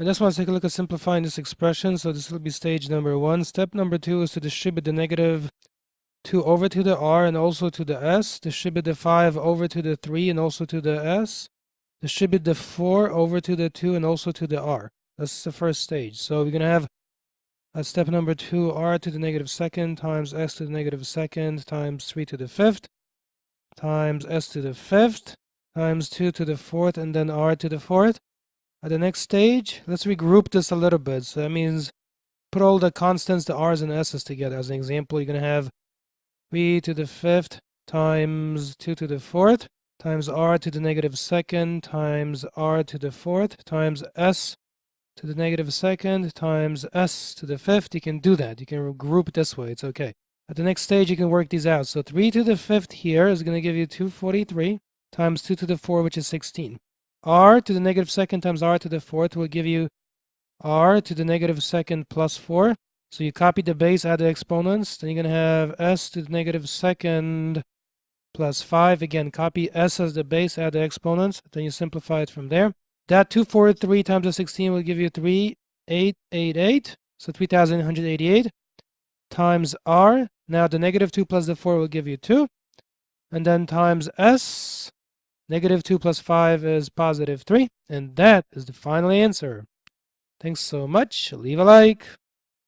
I just want to take a look at simplifying this expression. So this will be stage number 1. Step number 2 is to distribute the negative 2 over to the r and also to the s. Distribute the 5 over to the 3 and also to the s. Distribute the 4 over to the 2 and also to the r. That's the first stage. So we're going to have step number 2, r to the negative second times s to the negative second times 3 to the fifth times s to the fifth times 2 to the fourth and then r to the fourth. At the next stage, let's regroup this a little bit. So that means put all the constants, the r's and s's together. As an example, you're going to have 3 to the fifth times 2 to the fourth times r to the negative second times r to the fourth times s to the negative second times s to the fifth. You can do that. You can group this way. It's okay. At the next stage, you can work these out. So 3 to the fifth here is going to give you 243 times 2 to the 4, which is 16. R to the negative second times r to the fourth will give you r to the negative second plus 4. So you copy the base, add the exponents. Then you're going to have s to the negative second plus 5. Again, copy s as the base, add the exponents. Then you simplify it from there. That 243 times the 16 will give you 3888. So 3888 times r. Now the negative 2 plus the 4 will give you 2. And then times s. Negative 2 plus 5 is positive 3. And that is the final answer. Thanks so much. Leave a like.